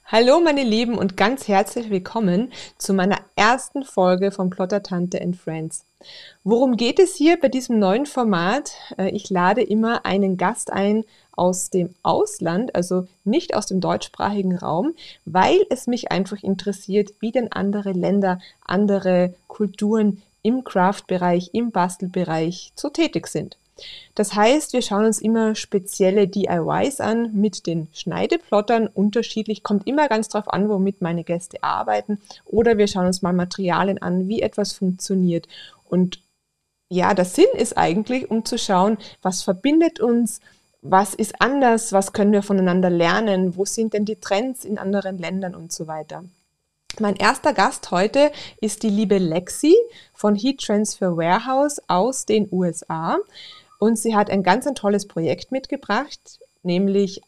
Hallo meine Lieben und ganz herzlich willkommen zu meiner ersten Folge von Plottertante Friends. Worum geht es hier bei diesem neuen Format? Ich lade immer einen Gast ein aus dem Ausland, also nicht aus dem deutschsprachigen Raum, weil es mich einfach interessiert, wie denn andere Länder, andere Kulturen im Craft-Bereich, im Bastelbereich so tätig sind. Das heißt, wir schauen uns immer spezielle DIYs an mit den Schneideplottern. Unterschiedlich, kommt immer ganz drauf an, womit meine Gäste arbeiten. Oder wir schauen uns mal Materialien an, wie etwas funktioniert. Und ja, der Sinn ist eigentlich, um zu schauen, was verbindet uns, was ist anders, was können wir voneinander lernen, wo sind denn die Trends in anderen Ländern und so weiter. Mein erster Gast heute ist die liebe Lexi von Heat Transfer Warehouse aus den USA. Und sie hat ein ganz tolles Projekt mitgebracht, nämlich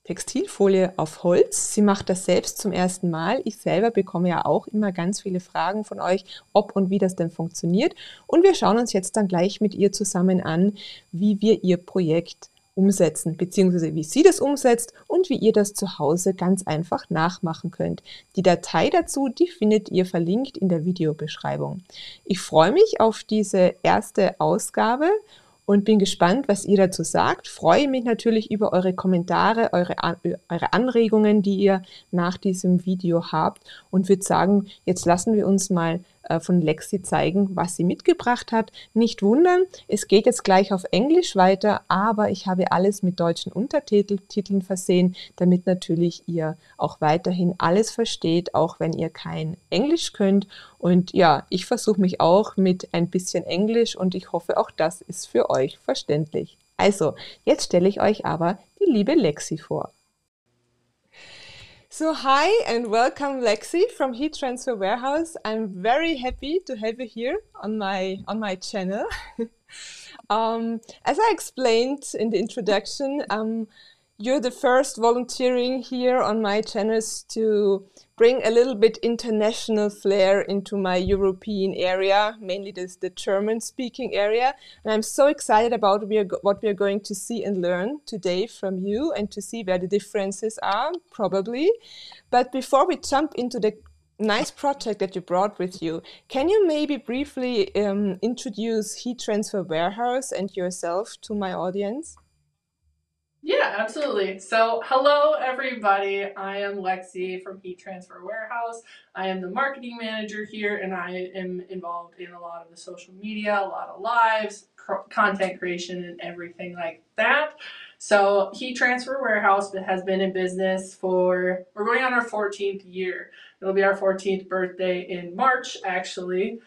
Textilfolie auf Holz. Sie macht das selbst zum ersten Mal. Ich selber bekomme ja auch immer ganz viele Fragen von euch, ob und wie das denn funktioniert. Und wir schauen uns jetzt dann gleich mit ihr zusammen an, wie wir ihr Projekt umsetzen, beziehungsweise wie sie das umsetzt und wie ihr das zu Hause ganz einfach nachmachen könnt. Die Datei dazu, die findet ihr verlinkt in der Videobeschreibung. Ich freue mich auf diese erste Ausgabe und bin gespannt, was ihr dazu sagt. Freue mich natürlich über eure Kommentare, eure Anregungen, die ihr nach diesem Video habt und würde sagen, jetzt lassen wir uns mal von Lexi zeigen, was sie mitgebracht hat. Nicht wundern, es geht jetzt gleich auf Englisch weiter, aber ich habe alles mit deutschen Untertiteln versehen, damit natürlich ihr auch weiterhin alles versteht, auch wenn ihr kein Englisch könnt. Und ja, ich versuche mich auch mit ein bisschen Englisch und ich hoffe, auch das ist für euch verständlich. Also, jetzt stelle ich euch aber die liebe Lexi vor. So hi and welcome Lexi from Heat Transfer Warehouse. I'm very happy to have you here on my channel. As I explained in the introduction, you're the first volunteering here on my channels to bring a little bit international flair into my European area, mainly the German-speaking area. And I'm so excited about what we are going to see and learn today from you and to see where the differences are, probably. But before we jump into the nice project that you brought with you, can you maybe briefly introduce Heat Transfer Warehouse and yourself to my audience? Yeah, absolutely. So, hello everybody. I am Lexi from Heat Transfer Warehouse. I am the marketing manager here, and I am involved in a lot of the social media, a lot of lives, content creation, and everything like that. So, Heat Transfer Warehouse has been in business we're going on our 14th year. It'll be our 14th birthday in March, actually.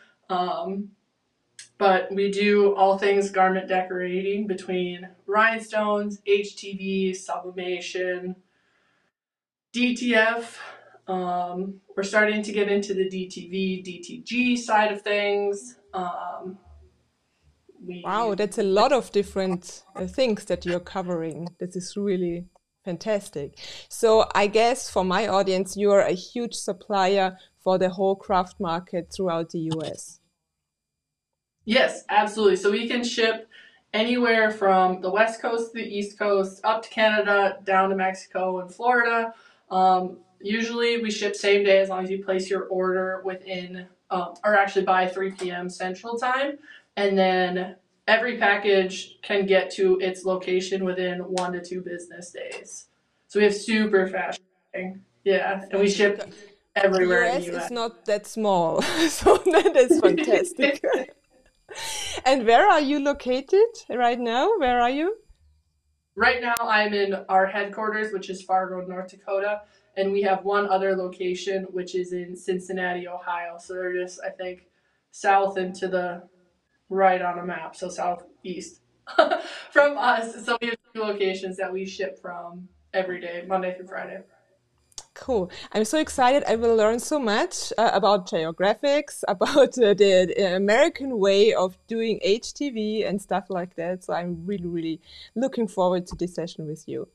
But we do all things garment decorating between rhinestones, HTV, sublimation, DTF. We're starting to get into the DTV, DTG side of things. Wow, that's a lot of different things that you're covering. This is really fantastic. So I guess for my audience, you are a huge supplier for the whole craft market throughout the US. Yes, absolutely. So we can ship anywhere from the West Coast to the East Coast, up to Canada, down to Mexico and Florida. Usually we ship same day as long as you place your order within, or actually by 3 p.m. Central Time. And then every package can get to its location within 1 to 2 business days. So we have super fast shipping. Yeah, and we ship everywhere in US the US. is not that small, so that is fantastic. And where are you located right now? Where are you? Right now, I'm in our headquarters, which is Fargo, North Dakota, and we have one other location, which is in Cincinnati, Ohio. So they're just, I think, south and to the right on a map, so southeast from us. So we have 2 locations that we ship from every day, Monday through Friday. Cool. I'm so excited. I will learn so much about geographics, about the American way of doing HTV and stuff like that. So I'm really, really looking forward to this session with you.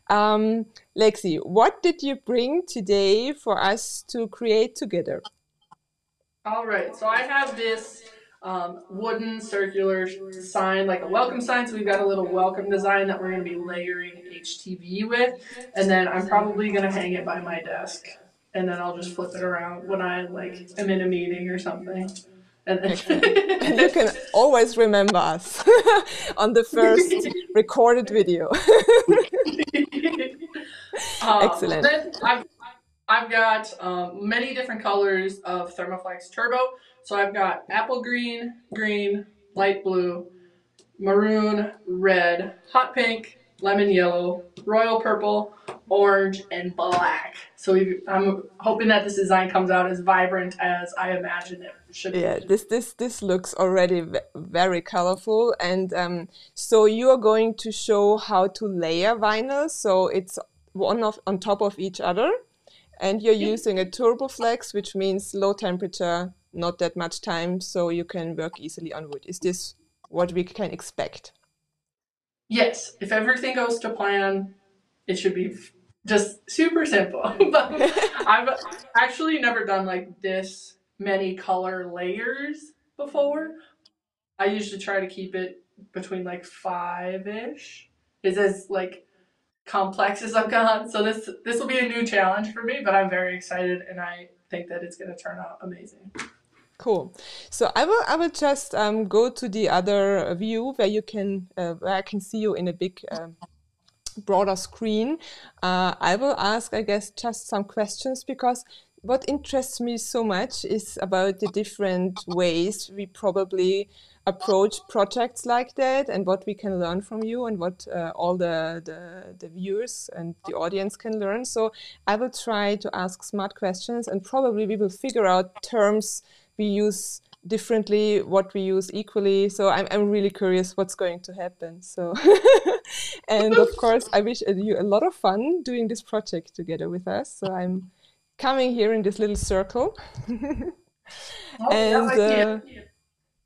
Lexi, what did you bring today for us to create together? All right, so I have this wooden circular sign, like a welcome sign. So we've got a little welcome design that we're going to be layering HTV with. And then I'm probably going to hang it by my desk. And then I'll just flip it around when I like am in a meeting or something. And Excellent. And you can always remember us on the first recorded video. Excellent. Then I've got many different colors of Thermoflex Turbo. So I've got apple green, green, light blue, maroon, red, hot pink, lemon yellow, royal purple, orange, and black. So I'm hoping that this design comes out as vibrant as I imagine it should be. Yeah, this looks already very colorful, and so you are going to show how to layer vinyl. So it's on top of each other, and you're using a TurboFlex, which means low temperature, not that much time, so you can work easily on wood. Is this what we can expect? Yes, if everything goes to plan, it should be just super simple. But I've actually never done like this many color layers before. I usually try to keep it between like 5-ish. It's as like complex as I've gone. So this will be a new challenge for me, but I'm very excited and I think that it's going to turn out amazing. Cool. So I will just go to the other view where you can where I can see you in a big broader screen. I will ask, I guess, just some questions, because what interests me so much is about the different ways we probably approach projects like that, and what we can learn from you, and what all the viewers and the audience can learn. So I will try to ask smart questions, and probably we will figure out terms we use differently, what we use equally. So I'm really curious what's going to happen. So, and of course, I wish you a lot of fun doing this project together with us. So I'm coming here in this little circle. And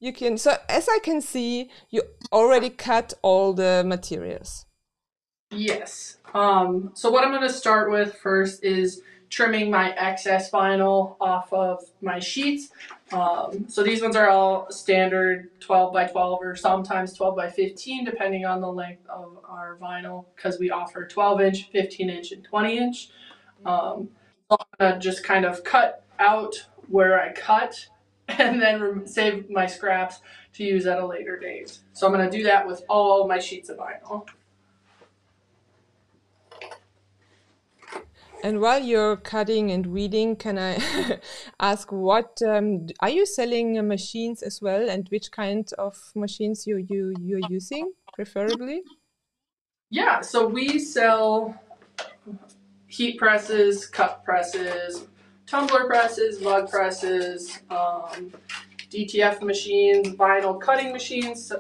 you can, so as I can see, you already cut all the materials. Yes. So what I'm going to start with first is trimming my excess vinyl off of my sheets. So these ones are all standard 12 by 12 or sometimes 12 by 15, depending on the length of our vinyl, because we offer 12-inch, 15-inch, and 20-inch. So I'm going to just kind of cut out where I cut and then save my scraps to use at a later date. So I'm going to do that with all my sheets of vinyl. And while you're cutting and weeding, can I ask what are you selling machines as well, and which kind of machines you're using preferably? Yeah, so we sell heat presses, cup presses, tumbler presses, mug presses, DTF machines, vinyl cutting machines,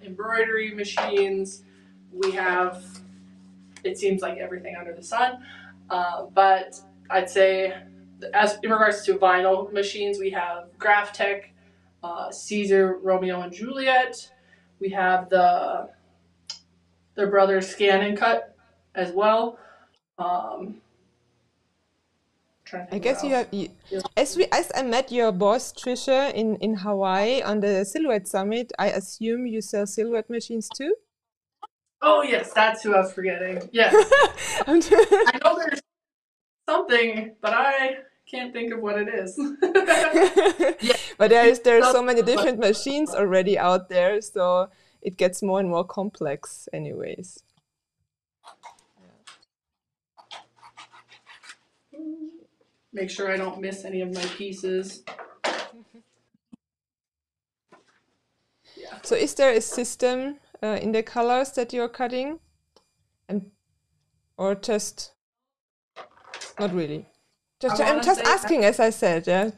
embroidery machines. We have, it seems like everything under the sun. But I'd say, as in regards to vinyl machines, we have Graphtec, Caesar, Romeo and Juliet. We have their brother Scan and Cut as well. I guess you have, as I met your boss Trisha in Hawaii on the Silhouette Summit, I assume you sell silhouette machines too? Oh yes, that's who I was forgetting. Yes. I know there's something, but I can't think of what it is. Yeah. But there's so many different machines already out there, so it gets more and more complex anyways. Make sure I don't miss any of my pieces. Yeah. So is there a system in the colors that you're cutting? Or just not really? I'm just asking, as I said, yeah.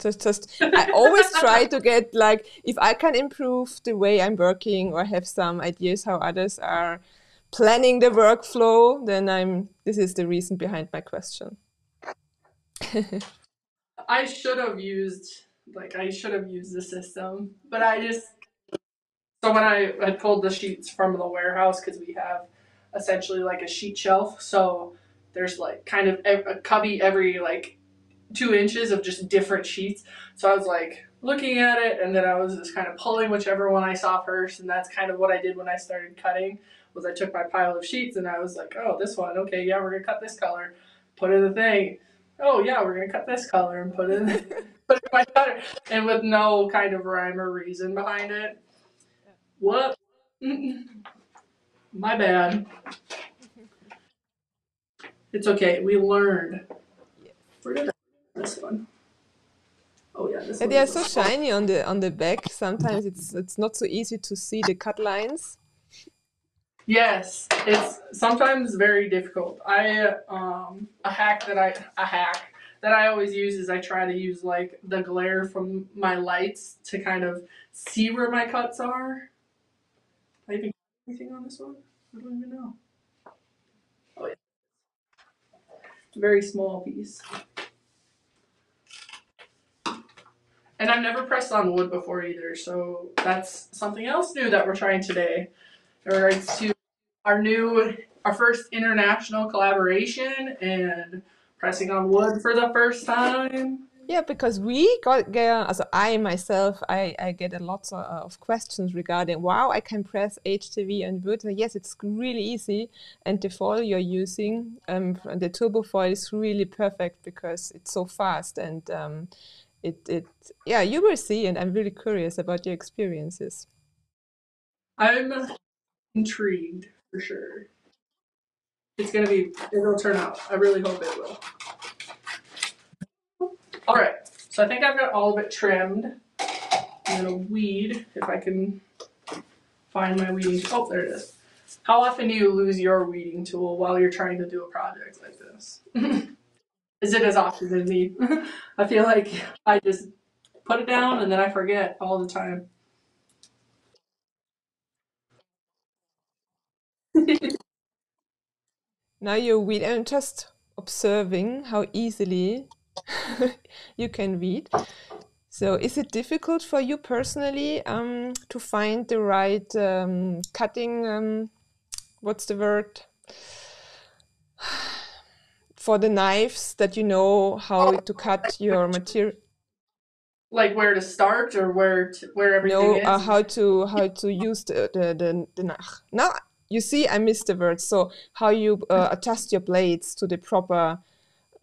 I always try to get, like, if I can improve the way I'm working or have some ideas how others are planning the workflow, then this is the reason behind my question. I should have used the system, but so when I pulled the sheets from the warehouse, because we have essentially like a sheet shelf, so there's like kind of a cubby every like 2 inches of just different sheets. So I was like, looking at it, and then I was just kind of pulling whichever one I saw first, and that's kind of what I did when I started cutting. Was I took my pile of sheets and I was like, oh, this one, okay, yeah, we're gonna cut this color, put in the thing. Oh yeah, we're gonna cut this color and put in put in my cutter, and with no kind of rhyme or reason behind it. What? My bad. It's okay. We learned. Yes. Where did I this one? Oh yeah, this Yeah, one they are is so shiny on the back. Sometimes it's not so easy to see the cut lines. Yes, it's sometimes very difficult. A hack that I always use is I try to use like the glare from my lights to kind of see where my cuts are. I even anything on this one? I don't even know. Oh yeah, it's a very small piece. And I've never pressed on wood before either, so that's something else new that we're trying today in regards to our first international collaboration and pressing on wood for the first time. Yeah, because we also I myself, I get a lot of questions regarding, wow, I can press HTV and wood. Yes, it's really easy. And the foil you're using, the turbo foil is really perfect because it's so fast. And yeah, you will see. And I'm really curious about your experiences. I'm intrigued for sure. It'll turn out. I really hope it will. All right, so I think I've got all of it trimmed. I'm gonna weed if I can find my weeding. Oh, there it is. How often do you lose your weeding tool while you're trying to do a project like this? Is it as often as me? I feel like I just put it down and then I forget all the time. Now I'm just observing how easily you can weed. So is it difficult for you personally to find the right cutting, what's the word, for the knives that you know how to cut your material? Like where to start or where everything Know is. how to use the knife. Now you see, I missed the word. So how you adjust your blades to the proper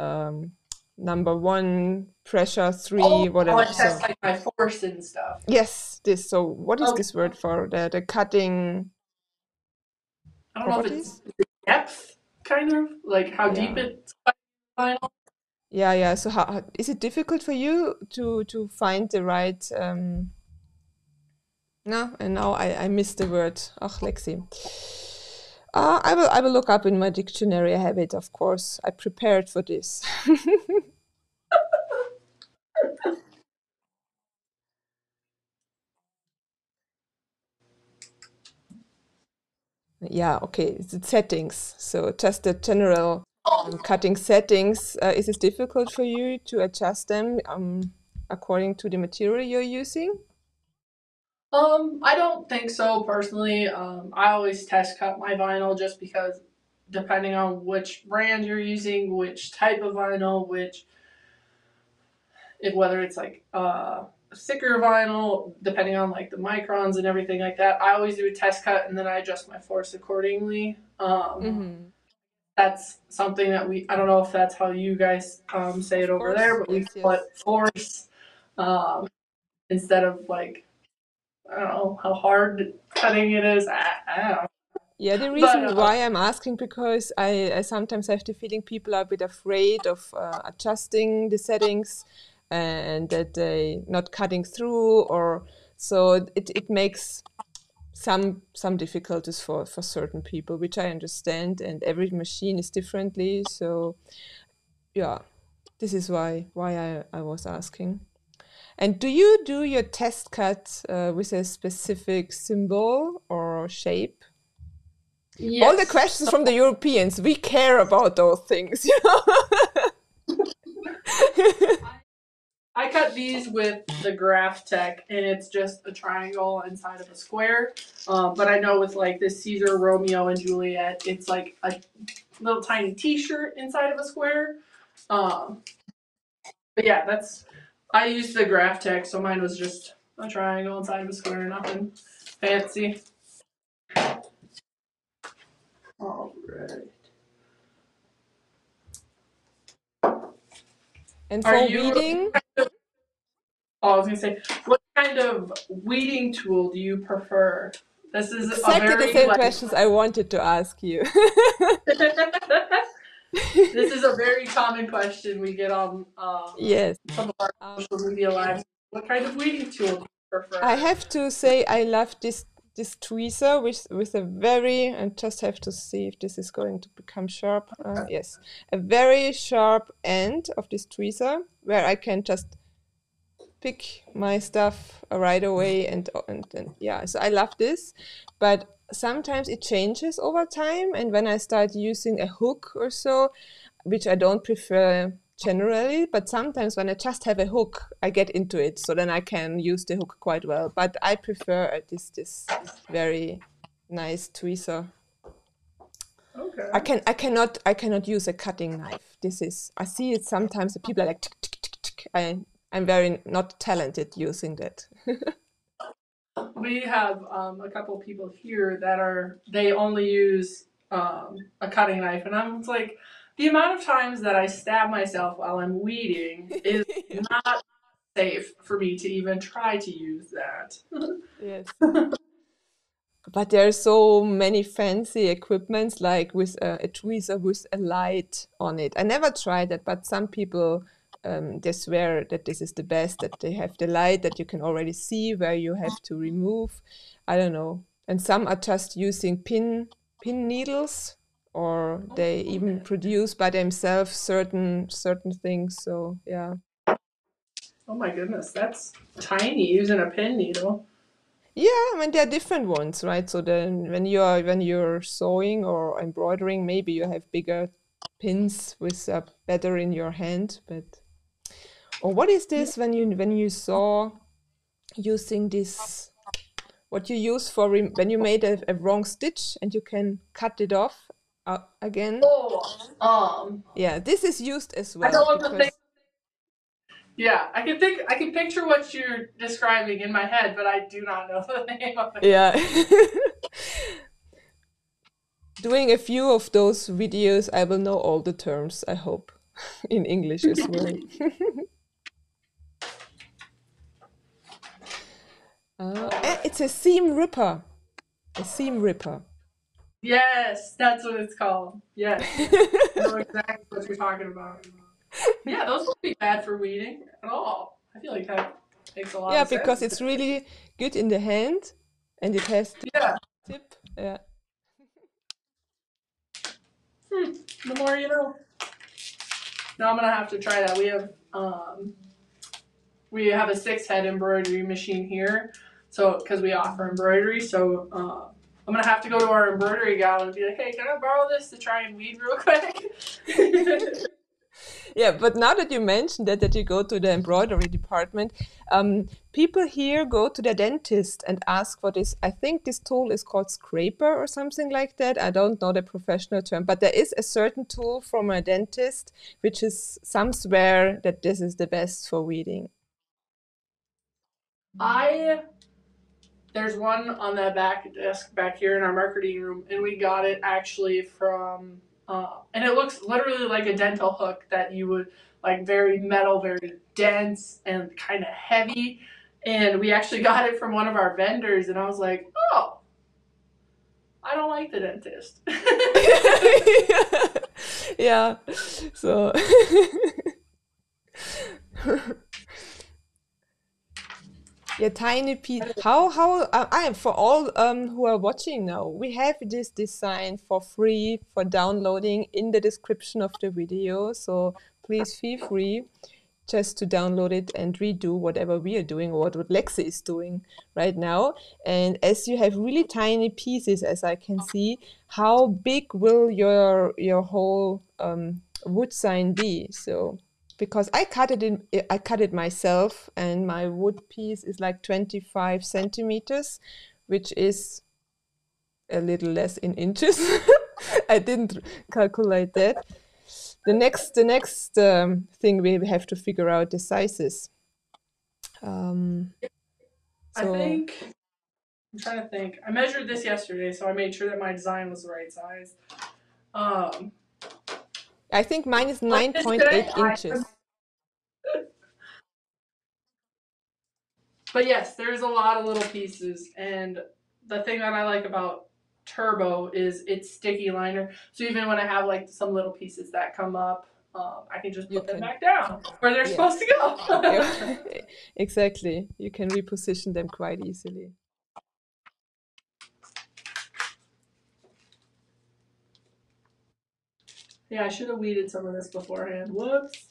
um, number one, pressure three, I'll whatever. test So like my force and stuff. yes, this. So what is Okay. this word for the cutting I don't know if it's properties? depth, kind of like how deep Yeah. it's vinyl. Yeah. So how is it difficult for you to find the right? No, and now I missed the word. Ach, Lexi. I will look up in my dictionary. I have it, of course. I prepared for this. Yeah, okay. It's the settings. So just the general cutting settings. Is it difficult for you to adjust them according to the material you're using? I don't think so personally. I always test cut my vinyl just because depending on which brand you're using, which type of vinyl, if whether it's like thicker vinyl, depending on like the microns and everything like that, I always do a test cut and then I adjust my force accordingly. Mm-hmm. That's something that I don't know if that's how you guys say it Of over there, course. but we Yes, call it yes. force um, instead of like I don't know how hard cutting it is. I don't know. Yeah, the But reason why I'm asking because I sometimes have the feeling people are a bit afraid of adjusting the settings and that they not cutting through or so it makes some difficulties for certain people, which I understand, and every machine is differently. So yeah, this is why I was asking. And do you do your test cut with a specific symbol or shape? All the yes, questions from the Europeans, we care about those things, you know? I cut these with the Graph Tech, and it's just a triangle inside of a square. But I know with like this Caesar, Romeo, and Juliet, it's like a little tiny T-shirt inside of a square. Um, but yeah, that's I used the graph tech, so mine was just a triangle inside of a square, nothing fancy. All right. And Are for you? weeding, Oh, I was gonna say, what kind of weeding tool do you prefer? This is a exactly the very same like. questions I wanted to ask you. This is a very common question we get on Yes. some of our Um, social media lives. What kind of weeding tool do you I prefer? have to say I love this tweezer with a very, and just have to see if this is going to become sharp. Yes, a very sharp end of this tweezer where I can just pick my stuff right away and yeah, so I love this, but sometimes it changes over time, and when I start using a hook or so, which I don't prefer generally, but sometimes when I just have a hook, I get into it, so then I can use the hook quite well. But I prefer this very nice tweezer. Okay. I cannot use a cutting knife. This is I see it sometimes. The people are like tick, tick, tick, tick. I'm very not talented using that. We have a couple people here that they only use a cutting knife, and I'm like, the amount of times that I stab myself while I'm weeding is not safe for me to even try to use that. Yes. But there are so many fancy equipments, like with a tweezer with a light on it. I never tried that, but some people they swear that this is the best, that they have the light, that you can already see where you have to remove. I don't know. And some are just using pin needles, or they even produce by themselves certain things. So yeah. Oh my goodness, that's tiny using a pin needle. Yeah, I mean there are different ones, right? So then when you're sewing or embroidering, maybe you have bigger pins with better in your hand. But or what is this when you saw using this? What you use for when you made a wrong stitch and you can cut it off again? Oh, Yeah, this is used as I don't well want to think. because Yeah, I can picture what you're describing in my head, but I do not know the name of it. yeah. Doing a few of those videos, I will know all the terms, I hope, in English as well. It's a seam ripper. A seam ripper. Yes, that's what it's called. Yes, I know exactly what you're talking about. Yeah, those won't be bad for weeding at all. I feel like that makes a lot Yeah, of sense. because it's really good in the hand and it has the Yeah, tip. Yeah. the more you know. Now I'm gonna have to try that. We have a 6-head embroidery machine here, so because we offer embroidery, so I'm gonna have to go to our embroidery gal and be like, hey, can I borrow this to try and weed real quick? Yeah, but now that you mentioned that you go to the embroidery department, people here go to the dentist and ask for this. I think this tool is called scraper or something like that. I don't know the professional term, but there is a certain tool from a dentist which is some swear that this is the best for weeding. There's one on that back desk back here in our marketing room, and we got it actually from, and it looks literally like a dental hook that you would like, very metal, very dense, and kind of heavy. And we actually got it from one of our vendors, and I was like, oh, I don't like the dentist. Yeah, so yeah, tiny piece. How I am for all who are watching now. We have this design for free for downloading in the description of the video. So please feel free just to download it and redo whatever we are doing or what Lexi is doing right now. And as you have really tiny pieces, as I can see, how big will your whole wood sign be? So because I cut it myself, and my wood piece is like 25 centimeters, which is a little less in inches. I didn't calculate that. The next thing we have to figure out the sizes. Um, I so think I'm trying to think. I measured this yesterday, so I made sure that my design was the right size. Um, I think mine is like this today, 9.8 inches. but yes, there's a lot of little pieces, and the thing that I like about Turbo is it's sticky liner. So even when I have like some little pieces that come up, I can just You put them can, back down where they're supposed yes. to go. Yeah, exactly. You can reposition them quite easily. Yeah, I should have weeded some of this beforehand. Whoops.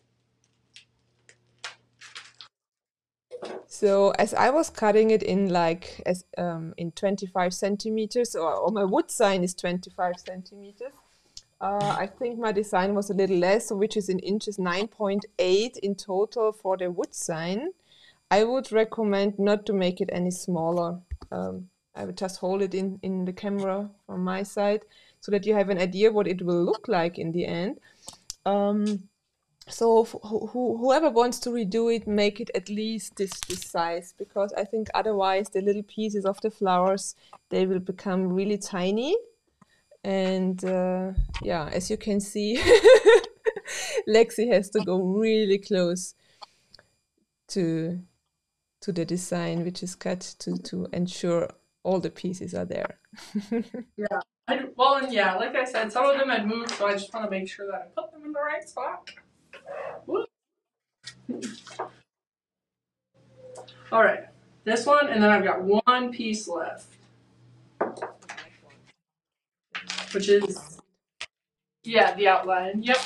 So as I was cutting it in like as in 25 centimeters, or my wood sign is 25 centimeters. I think my design was a little less, so which is in inches 9.8 in total for the wood sign. I would recommend not to make it any smaller. I would just hold it in the camera from my side so that you have an idea what it will look like in the end. So whoever wants to redo it, make it at least this size, because I think otherwise the little pieces of the flowers, they will become really tiny. And yeah, as you can see, Lexi has to go really close to the design, which is cut to ensure all the pieces are there. Yeah. Well, and yeah, like I said, some of them had moved, so I just want to make sure that I put them in the right spot. Whoop. All right, this one, and then I've got one piece left, which is yeah, the outline. Yep.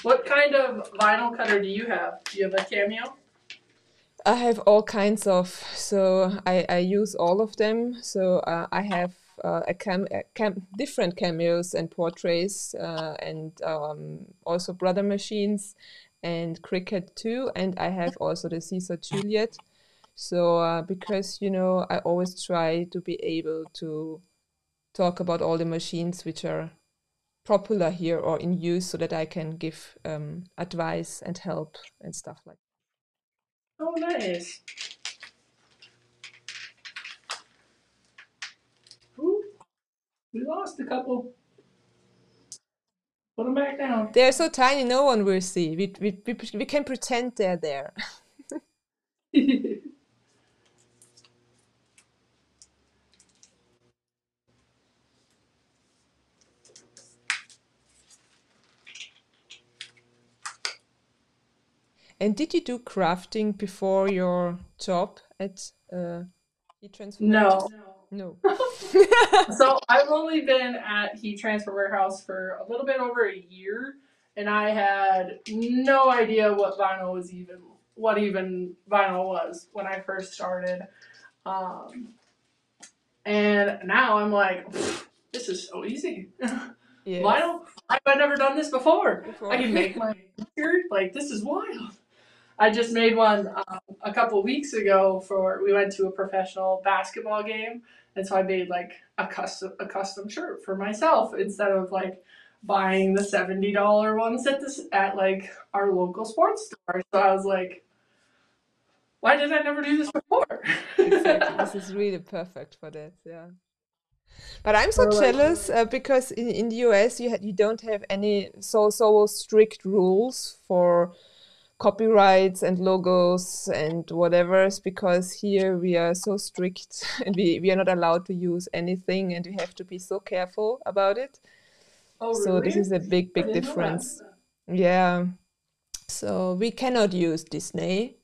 What kind of vinyl cutter do you have? Do you have a Cameo? I have all kinds of, so I use all of them. So I have different cameos and portraits, and also brother machines and cricket too. And I have also the Caesar Juliet. So because I always try to be able to talk about all the machines which are popular here or in use, so that I can give advice and help and stuff like Oh, nice. Ooh, we lost a couple. Put them back down. they're so tiny, no one will see. We can pretend they're there. And did you do crafting before your job at Heat Transfer No. Warehouse? No. So I've only been at Heat Transfer Warehouse for a little bit over a year, and I had no idea what even vinyl was when I first started. Um, and now I'm like, this is so easy. Yes. Vinyl? Why have I never done this before? I Before. can make my shirt. Like, this is wild. I just made one a couple weeks ago for we went to a professional basketball game, and so I made like a custom shirt for myself instead of like buying the $70 ones at like our local sports store. So I was like, why did I never do this before? Exactly. This is really perfect for that. Yeah. But I'm so Or like, jealous because in the US you don't have any so strict rules for copyrights and logos and whatever's, because here we are so strict and we are not allowed to use anything, and we have to be so careful about it. oh So this really? is a I big didn't know that. difference. Yeah. So we cannot use Disney,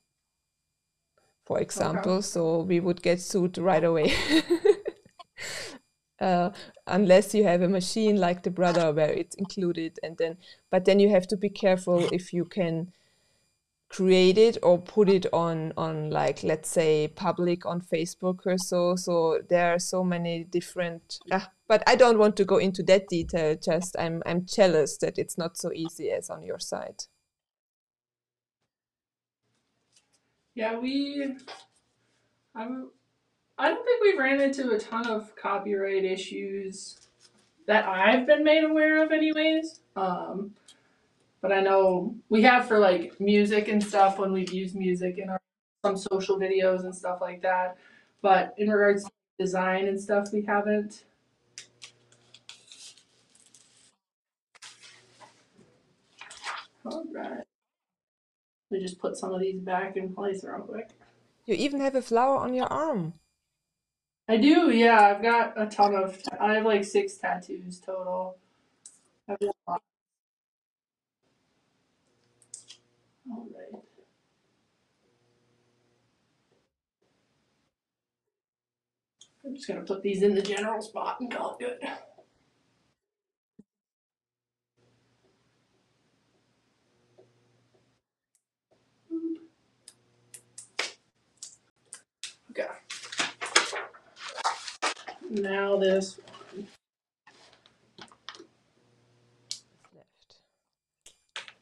for Okay. example, so we would get sued right away. uh, unless you have a machine like the brother where it's included, and then but then you have to be careful if you can create it or put it on like, let's say, public on Facebook or so there are so many different but I don't want to go into that detail. Just I'm jealous that it's not so easy as on your side. Yeah, I'm, I don't think we've ran into a ton of copyright issues that I've been made aware of, anyways. But I know we have for like music and stuff when we've used music in our some social videos and stuff like that. But in regards to design and stuff, we haven't. All right. We just put some of these back in place real quick. You even have a flower on your arm. I do, yeah. I've got a ton of. I have like 6 tattoos total. I've got a lot. All right. I'm just gonna put these in the general spot and call it good. Okay. Now this Left.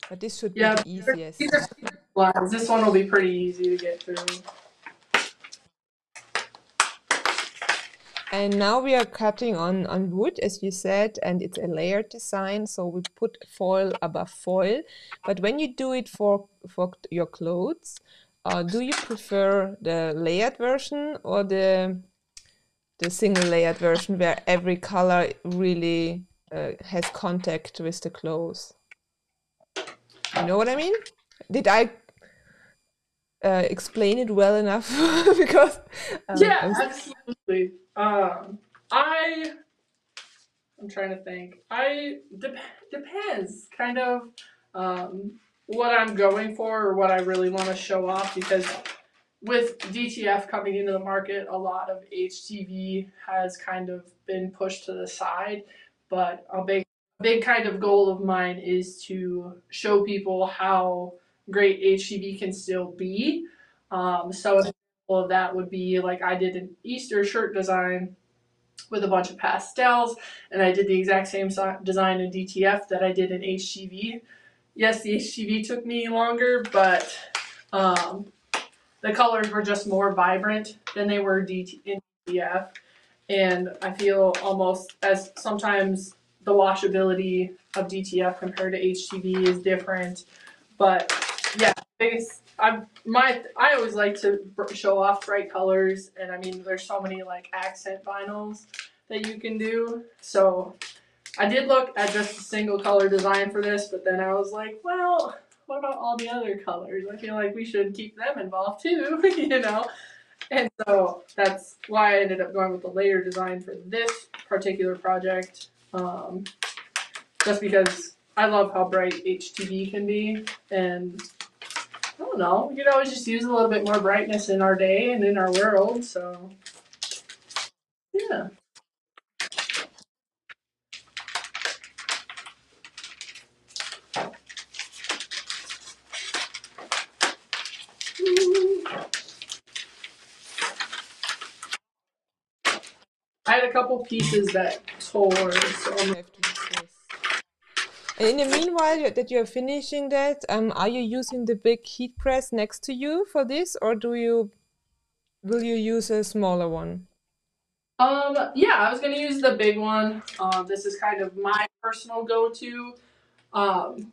But this should be yeah, the these easiest. are lines. This one will be pretty easy to get through. And now we are cutting on wood, as you said, and it's a layered design. So we put foil above foil. But when you do it for your clothes, do you prefer the layered version or the single layered version where every color really has contact with the clothes? You know what I mean? Did I explain it well enough? Because Yeah, absolutely. I'm trying to think. Depends kind of what I'm going for or what I really want to show off because with DTF coming into the market, a lot of HTV has kind of been pushed to the side. But a big kind of goal of mine is to show people how great HTV can still be. So an example of that would be like I did an Easter shirt design with a bunch of pastels, and I did the exact same design in DTF that I did in HTV. Yes, the HTV took me longer, but the colors were just more vibrant than they were in DTF. And I feel almost as sometimes the washability of DTF compared to HTV is different. But yeah, I always like to show off bright colors, and I mean there's so many like accent vinyls that you can do. So I did look at just a single color design for this, but then I was like, well, what about all the other colors? I feel like we should keep them involved too, you know? And so that's why I ended up going with the layer design for this particular project. Just because I love how bright HTV can be, and I don't know, we could always just use a little bit more brightness in our day and in our world. So yeah. I had a couple pieces that tore, so I'm have to use this. And in the meanwhile that you're finishing that, are you using the big heat press next to you for this, or will you use a smaller one? yeah, I was gonna use the big one. This is kind of my personal go-to. Um,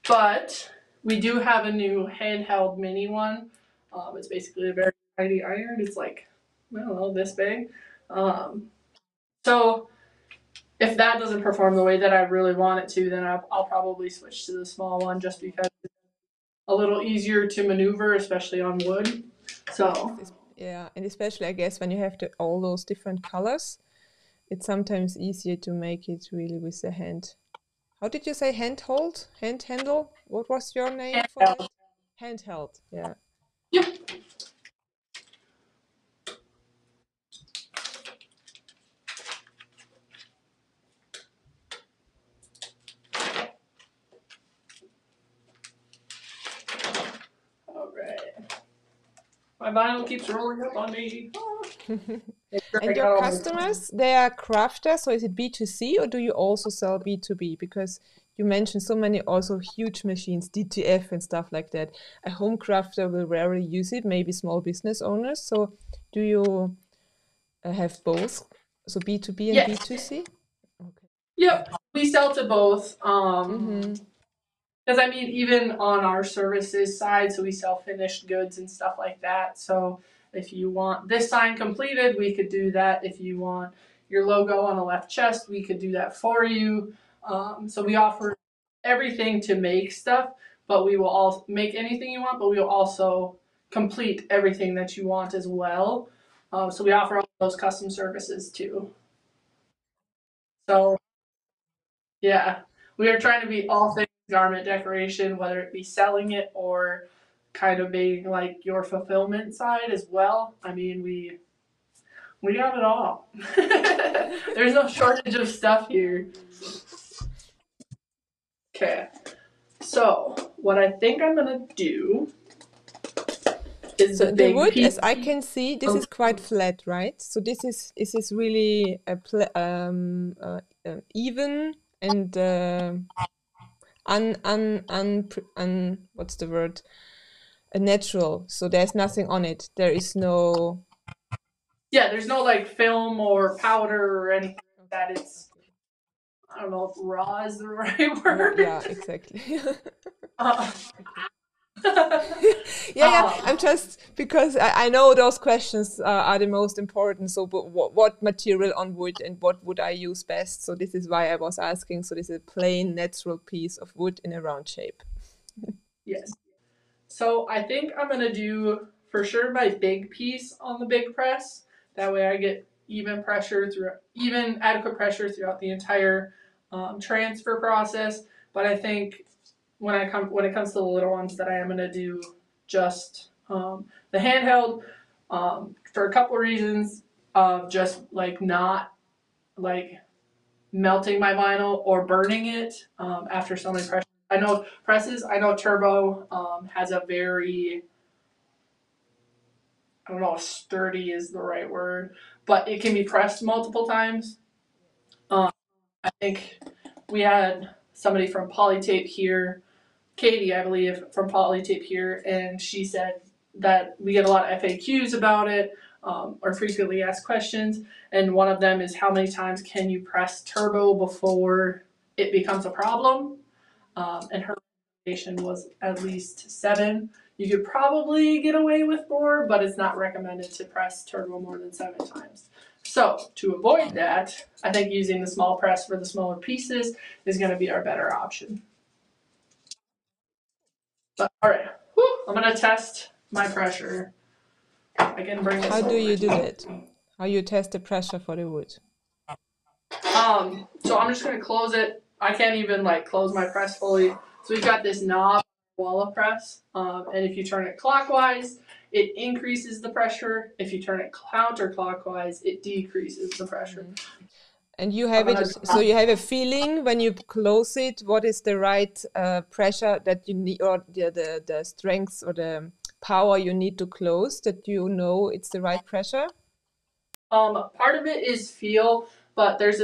but we do have a new handheld mini one. It's basically a very tiny iron. It's like, I don't know, this big. Um, so if that doesn't perform the way that I really want it to, then I'll probably switch to the small one just because it's a little easier to maneuver, especially on wood. So Yeah, and especially I guess when you have all those different colors, it's sometimes easier to make it really with the hand. How did you say handhold? Hand handle? What was your name for that? Handheld, yeah. yep. All right. My vinyl keeps rolling up on me. And your customers, they are crafters, so is it B2C or do you also sell B2B? Because you mentioned so many also huge machines, DTF and stuff like that. A home crafter will rarely use it, maybe small business owners. So do you have both? So B2B and Yes. B2C? Okay. Yep. We sell to both. Because I mean, even on our services side, so we sell finished goods and stuff like that. So if you want this sign completed, we could do that. If you want your logo on a left chest, we could do that for you. So we offer everything to make stuff, but we will also make anything you want, but we will also complete everything that you want as well. So we offer all those custom services too. So yeah, we are trying to be all things garment decoration, whether it be selling it or kind of being like your fulfillment side as well. I mean, we got it all. There's no shortage of stuff here. Okay, so what I think I'm gonna do is So the the big wood, piece. as I can see, this is quite flat, right? So this is really even and what's the word? Natural. So there's nothing on it. There is no. Yeah, there's no like film or powder or anything like that. It's, I don't know if raw is the right word. Yeah, exactly. Uh, Yeah. I'm just because I know those questions are the most important. So, but what material on wood and what would I use best? So this is why I was asking. So this is a plain natural piece of wood in a round shape. yes. So I think I'm gonna do for sure my big piece on the big press. That way I get even adequate pressure throughout the entire transfer process. But I think when it comes to the little ones, that I am gonna do just the handheld for a couple of reasons of just like not like melting my vinyl or burning it after so many pressures. I know Turbo has a very, I don't know if sturdy is the right word, but it can be pressed multiple times. I think we had somebody from Polytape here, Katie, I believe, from Polytape here, and she said that we get a lot of FAQs about it, or frequently asked questions, and one of them is how many times can you press turbo before it becomes a problem? And her recommendation was at least 7. You could probably get away with more, but it's not recommended to press turbo more than 7 times. So to avoid that, I think using the small press for the smaller pieces is going to be our better option. But all right, I'm going to test my pressure. I can bring this How do over. you do that? How you test the pressure for the wood? So I'm just going to close it. I can't even like close my press fully. So we've got this knob wall press, and if you turn it clockwise, it increases the pressure. If you turn it counterclockwise, it decreases the pressure. And you have it, so you have a feeling when you close it, what is the right pressure that you need, or the strength or the power you need to close, that you know it's the right pressure? Part of it is feel, but there's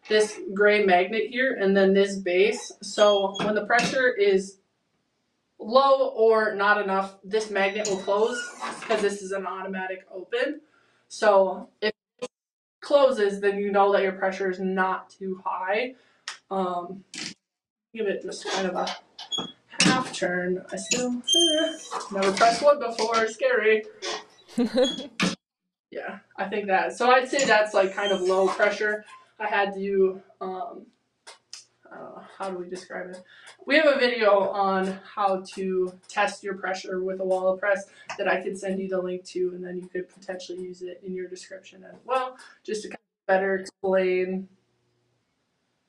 this gray magnet here, and then this base. So when the pressure is low or not enough, this magnet will close because this is an automatic open. So if it closes, then you know that your pressure is not too high. Give it just kind of a half turn. I still never pressed wood before. Scary. Yeah, I think that. So I'd say that's like kind of low pressure. I had to, how do we describe it? We have a video on how to test your pressure with a wall press that I could send you the link to, and then you could potentially use it in your description as well, just to kind of better explain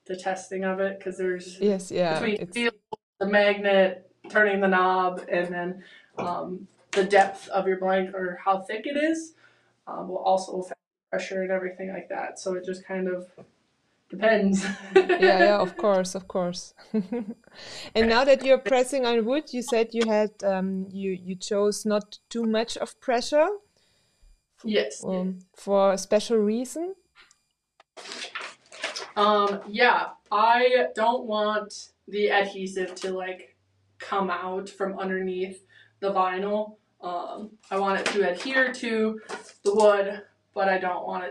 the testing of it, because there's between feel, the magnet, turning the knob, and then the depth of your blank or how thick it is will also affect pressure and everything like that. So it just kind of depends. Yeah, of course. And now that you're pressing on wood, you said you had you chose not too much of pressure. Yes. For a special reason. Yeah, I don't want the adhesive to like come out from underneath the vinyl. I want it to adhere to the wood, but I don't want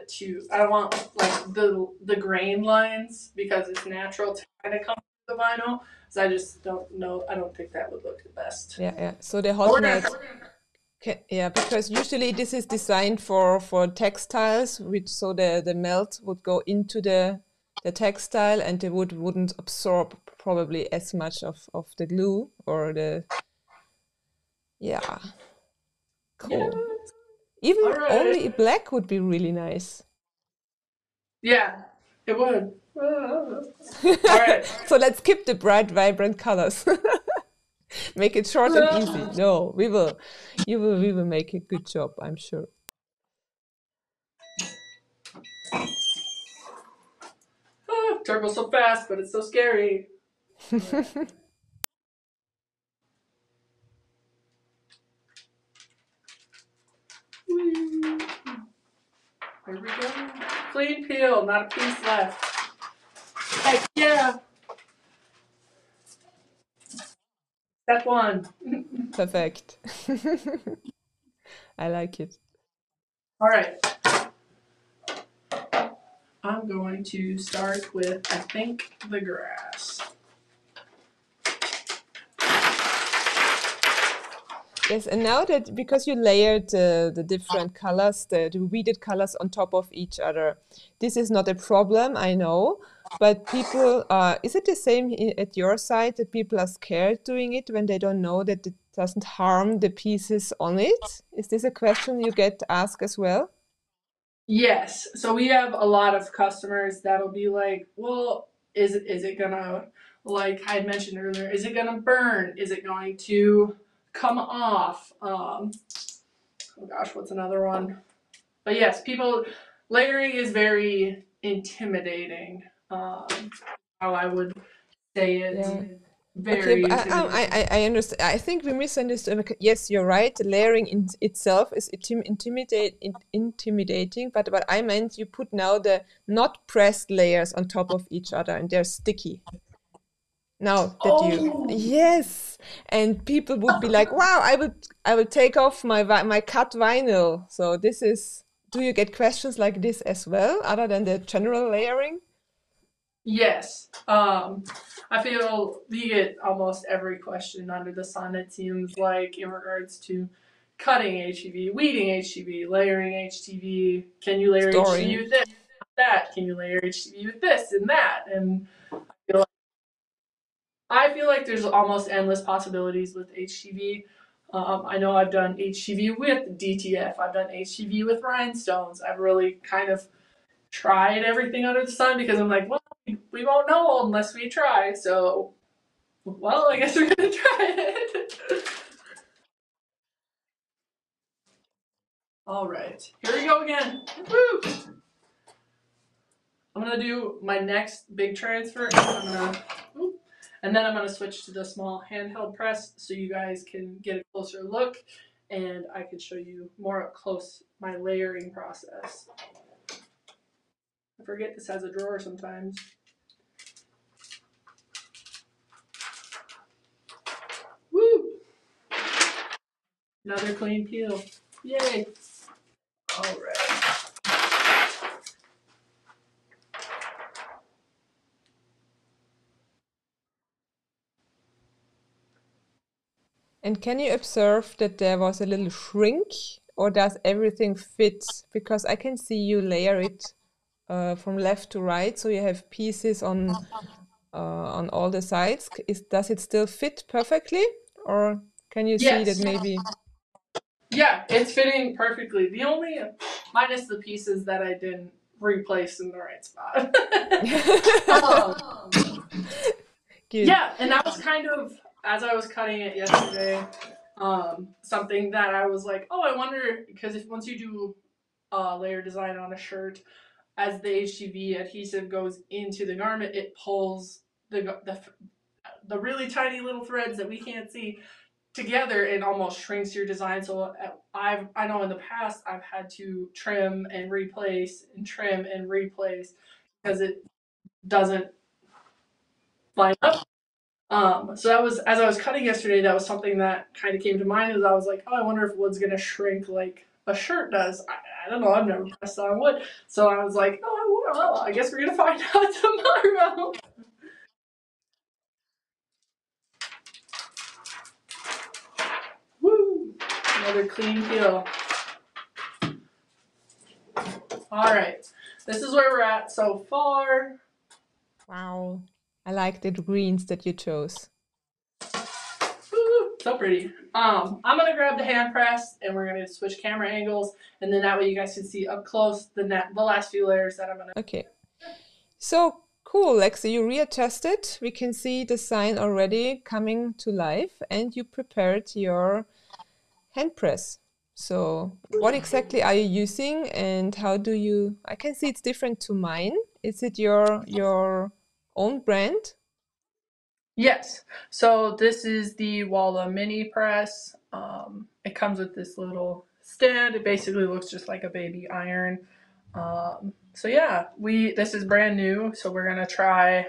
like the grain lines, because it's natural to kind of come the vinyl, so I just don't know. I don't think that would look the best. Yeah, yeah. So the But hot melt, yeah, because usually this is designed for textiles, which so the melt would go into the textile and the wood wouldn't absorb probably as much of the glue or the, yeah, yeah, cool. Even all right. only black would be really nice. Yeah, it would. All right. So let's skip the bright, vibrant colors. Make it short and easy. No, we will. We will make a good job, I'm sure. Turbo so fast, but it's so scary. Right. Here we go. Clean peel, not a piece left. Heck yeah. Step one. Perfect. I like it. All right. I'm going to start with, I think, the grass. Yes, and now that because you layered the different colors, the weeded colors on top of each other, this is not a problem, I know. But people, is it the same at your side that people are scared doing it when they don't know that it doesn't harm the pieces on it? Is this a question you get asked as well? Yes. So we have a lot of customers that'll be like, well, is it gonna, like I had mentioned earlier, is it gonna burn? Is it going to come off? Oh gosh, what's another one? But yes, people, layering is very intimidating. How I would say it, Yeah. Okay, very but intimidating. I understand. I think we misunderstood. Yes, you're right. Layering in itself is intimidating, but what I meant, you put now the not pressed layers on top of each other and they're sticky. Now that you, Oh, yes, and people would be like, "Wow, I will take off my cut vinyl." So this is. Do you get questions like this as well, other than the general layering? yes. I feel we get almost every question under the sun, it seems like, in regards to cutting HTV, weeding HTV, layering HTV. Can you layer HTV Storing. with this, that? Can you layer HTV with this and that? And I feel like there's almost endless possibilities with HTV. I know I've done HTV with DTF. I've done HTV with rhinestones. I've really kind of tried everything under the sun because I'm like, well, we won't know unless we try. So, well, I guess we're gonna try it. All right, here we go again. Woo! I'm gonna do my next big transfer, and then I'm gonna switch to the small handheld press so you guys can get a closer look, and I can show you more up close my layering process. I forget this has a drawer sometimes. Woo! Another clean peel. Yay! All right. And can you observe that there was a little shrink, or does everything fit? Because I can see you layer it from left to right, so you have pieces on all the sides. Does it still fit perfectly, or can you see that Yes. maybe? Yeah, it's fitting perfectly. The only minus the pieces that I didn't replace in the right spot. Good. Yeah, and that was kind of, as I was cutting it yesterday, something that I was like, oh, I wonder, because if once you do layer design on a shirt, as the HTV adhesive goes into the garment, it pulls the really tiny little threads that we can't see together and almost shrinks your design. So I know in the past I've had to trim and replace and trim and replace because it doesn't line up. So that was, as I was cutting yesterday, that was something that kind of came to mind. As I was like, oh, I wonder if wood's gonna shrink like a shirt does. I don't know. I've never pressed on wood, so I was like, oh well, I guess we're gonna find out tomorrow. Another clean peel. All right, this is where we're at so far. Wow. I like the greens that you chose. Ooh, so pretty. I'm gonna grab the hand press and we're gonna switch camera angles, and then that way you guys can see up close the last few layers that I'm gonna. Okay. So cool, Lexi, you readjusted. We can see the sign already coming to life, and you prepared your hand press. So what exactly are you using, and how do you, I can see it's different to mine. Is it your own brand? Yes. So this is the Walla mini press. It comes with this little stand. It basically looks just like a baby iron. So yeah, this is brand new. So we're gonna try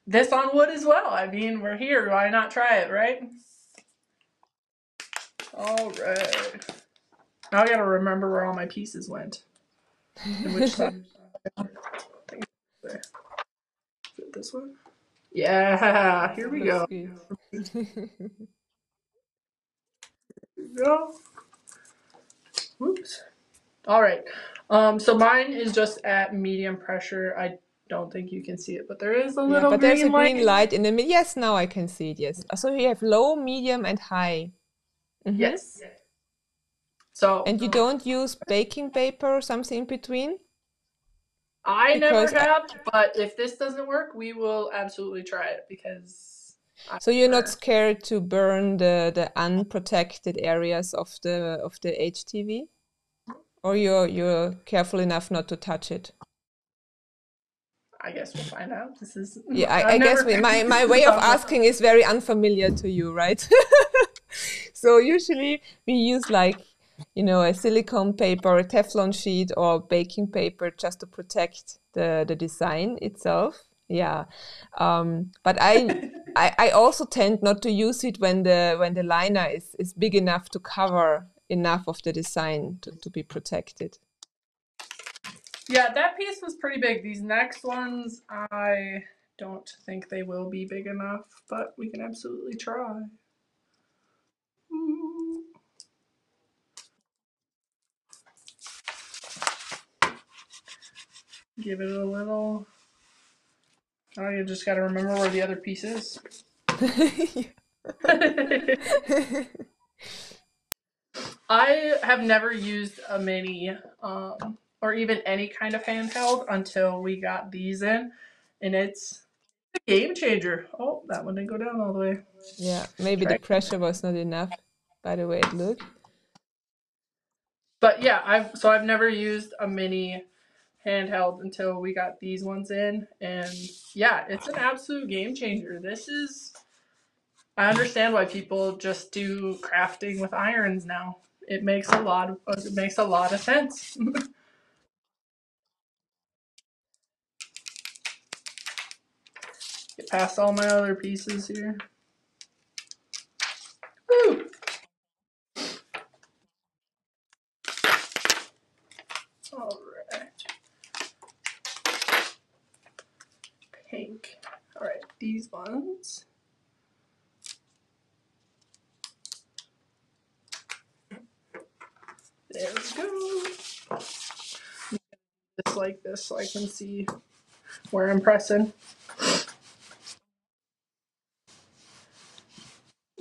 this on wood as well. I mean, we're here. Why not try it, right? All right. Now I gotta remember where all my pieces went and which side. Is it this one? Yeah. Here we go. Go. Whoops. All right. So mine is just at medium pressure. I don't think you can see it, but there is a little but there's a green green light in the middle. Yes, now I can see it. Yes. So you have low, medium, and high. Yes. So. And you don't use baking paper or something in between? I never have, but if this doesn't work, we will absolutely try it because. So you're not scared to burn the unprotected areas of the HTV, or you're careful enough not to touch it? I guess we'll find out. This is I guess my way of asking is very unfamiliar to you, right? So usually we use like, a silicone paper, a Teflon sheet, or baking paper just to protect the design itself. Yeah, but I also tend not to use it when the liner is big enough to cover enough of the design to be protected. Yeah, that piece was pretty big. These next ones, I don't think they will be big enough, but we can absolutely try. Give it a little. Oh, you just got to remember where the other piece is. I have never used a mini or even any kind of handheld until we got these in, and it's a game changer. Oh, that one didn't go down all the way. Yeah, maybe the pressure was not enough by the way it looked. But yeah, I've never used a mini handheld until we got these ones in, and yeah, it's an absolute game changer. I understand why people just do crafting with irons now. It makes a lot of sense. Get past all my other pieces here. Woo! All right. Pink. All right, these ones. There we go. Just like this so I can see where I'm pressing.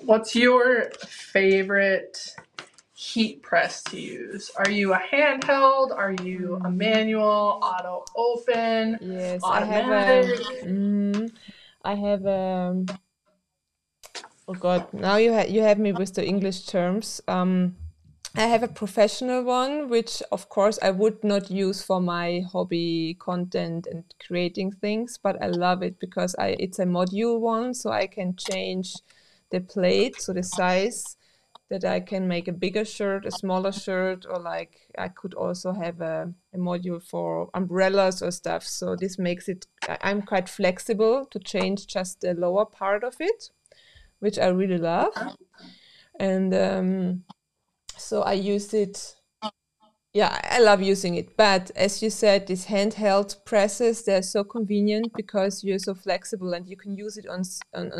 What's your favorite heat press to use? Are you a handheld? Are you a manual, auto open? Yes, automatic? I have oh God, now you have me with the English terms. I have a professional one, which of course I would not use for my hobby content and creating things, but I love it because it's a module one, so I can change the plate, so the size that I can make a bigger shirt, a smaller shirt, or like I could also have a module for umbrellas or stuff. So this makes it, I'm quite flexible to change just the lower part of it, which I really love. And so I use it. Yeah, I love using it. But as you said, these handheld presses, they're so convenient because you're so flexible and you can use it on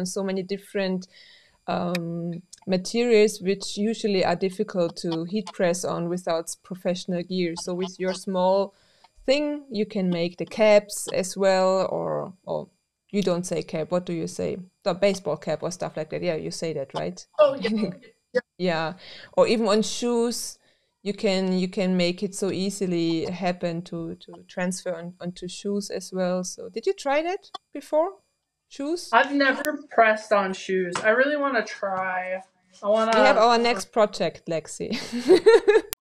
so many different materials which usually are difficult to heat press on without professional gear. So with your small thing, you can make the caps as well, or you don't say cap. What do you say? The baseball cap or stuff like that. Yeah, you say that, right? Oh yeah. Yeah, or even on shoes, you can make it so easily happen to transfer onto shoes as well. So did you try that before? Shoes? I've never pressed on shoes. I really want to try. I want We have to. our next project, Lexi.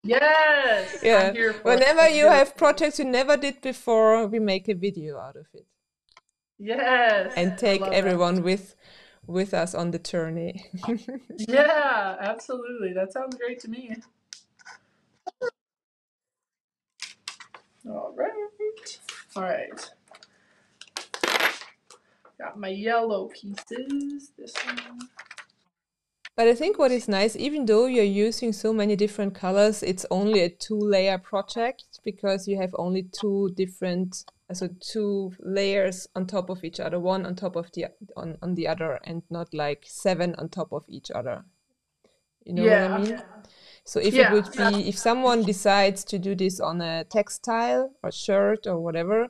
Yes, Yeah, I'm here for it. whenever Let's you do it. have projects you never did before, we make a video out of it Yes, and I take love that. everyone with us on the journey. Yeah, absolutely. That sounds great to me. All right. All right. Got my yellow pieces. This one. But I think what is nice, even though you're using so many different colors, it's only a 2-layer project because you have only two layers on top of each other, one on top of on the other, and not like 7 on top of each other. You know what I mean? So if it would be, if someone decides to do this on a textile or shirt or whatever,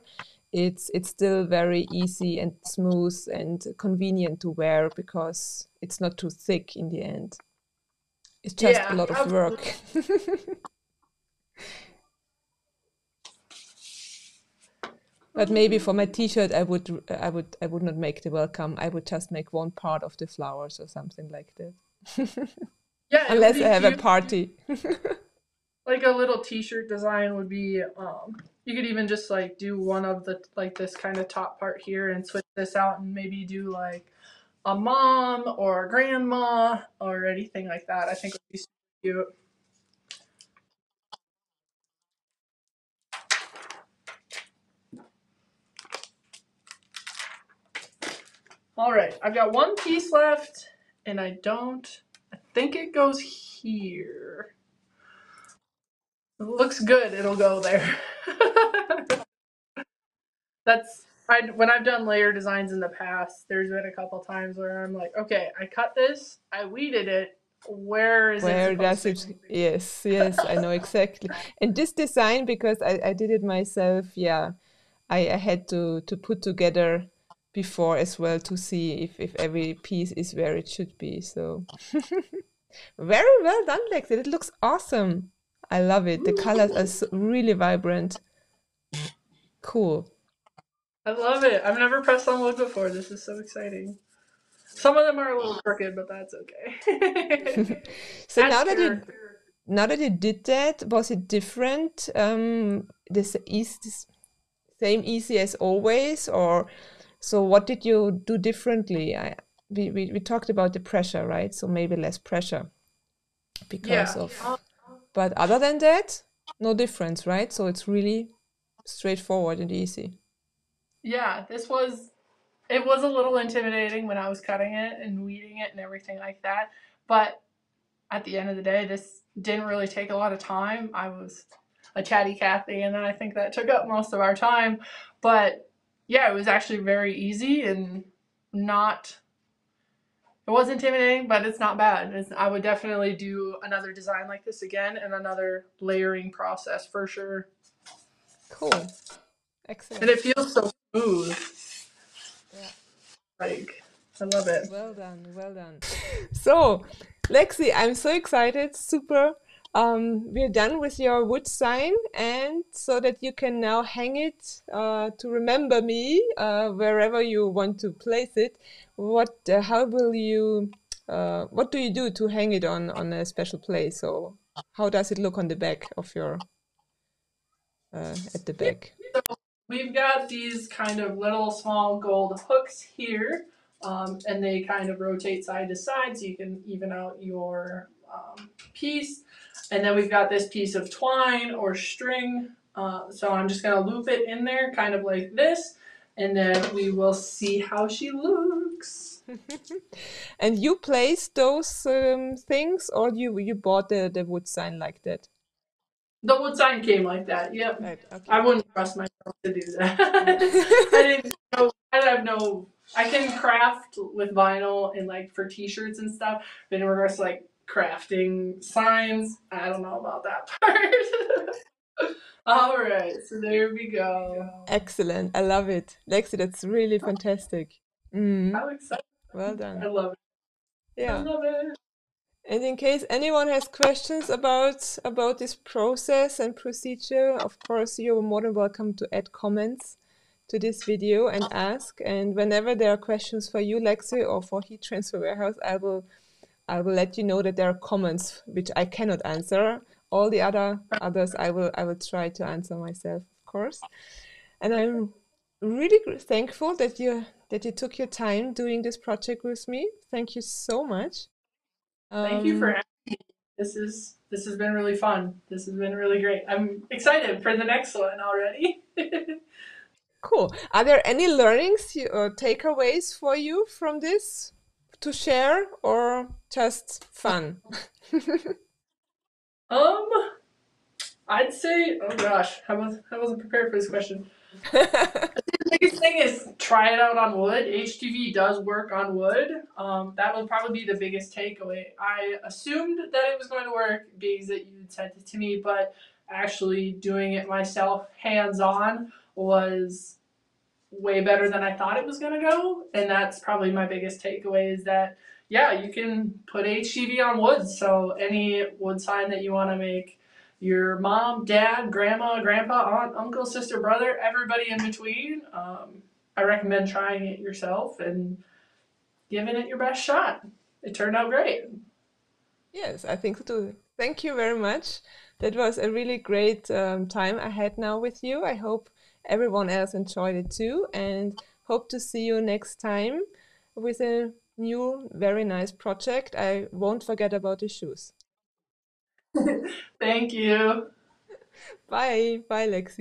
it's still very easy and smooth and convenient to wear because it's not too thick in the end. It's just a lot of work. But maybe for my t-shirt, I would not make the welcome. I would just make one part of the flowers or something like that. Yeah, unless I have a party. Like a little t-shirt design would be, you could even just like do one of the, like this kind of top part here and switch this out and maybe do like a mom or a grandma or anything like that. I think would be super cute. All right, I've got one piece left and I think it goes here. It looks good, it'll go there. When I've done layer designs in the past, there's been a couple times where I'm like, okay, I cut this, I weeded it, where does it? Yes, I know exactly. And this design, because I did it myself, yeah, I had to put together before as well to see if every piece is where it should be. So very well done, Lexi. It looks awesome. I love it. The colors are really vibrant. Cool. I love it. I've never pressed on wood before. This is so exciting. Some of them are a little crooked, but that's okay. So now that you did that, was it different? This is this same easy as always, or so? What did you do differently? We talked about the pressure, right? So maybe less pressure because of. But other than that, no difference, right? So it's really straightforward and easy. Yeah, it was a little intimidating when I was cutting it and weeding it and everything like that. But at the end of the day, this didn't really take a lot of time. I was a chatty Cathy, and I think that took up most of our time. But yeah, it was actually very easy and it was intimidating, but it's not bad. I would definitely do another design like this again and another layering process for sure. Cool. Excellent. And it feels so smooth. Yeah. Like, I love it. Well done. So, Lexi, I'm so excited. Super. We're done with your wood sign, and so that you can now hang it to remember me wherever you want to place it. What do you do to hang it on a special place? So how does it look on the back of your at the back? So we've got these kind of little small gold hooks here, and they kind of rotate side to side so you can even out your piece. And then we've got this piece of twine or string. So I'm just going to loop it in there kind of like this, and then we will see how she looks. And you placed those things, or you bought the wood sign like that? The wood sign came like that. Yep. Right, okay. I wouldn't trust myself to do that. I have no I can craft with vinyl and like for t-shirts and stuff, but in regards to like crafting signs, I don't know about that part. All right, so there we go. Excellent. I love it. Lexi, that's really fantastic. Mm, How exciting. well I done. love it. I Yeah. love it. And in case anyone has questions about this process and procedure, of course, you're more than welcome to add comments to this video and ask. And whenever there are questions for you, Lexi, or for Heat Transfer Warehouse, I will let you know that there are comments which I cannot answer. All the others I will try to answer myself, of course. And I'm really thankful that you took your time doing this project with me. Thank you so much. Thank you for Um, having me. This has been really fun. This has been really great. I'm excited for the next one already. cool. Are there any learnings or takeaways for you from this to share, or just fun? um, I'd say, oh gosh, I wasn't prepared for this question. The biggest thing is try it out on wood. HTV does work on wood. That would probably be the biggest takeaway. I assumed that it was going to work because that you had sent it to me, but actually doing it myself, hands on, was way better than I thought it was going to go. And that's probably my biggest takeaway is that, yeah, you can put HTV on wood. So any wood sign that you want to make, your mom, dad, grandma, grandpa, aunt, uncle, sister, brother, everybody in between, I recommend trying it yourself and giving it your best shot. It turned out great. Yes, I think so too. Thank you very much. That was a really great time I had now with you. I hope everyone else enjoyed it too, and hope to see you next time with a new, very nice project. I won't forget about the shoes. Thank you. Bye. Bye, Lexi.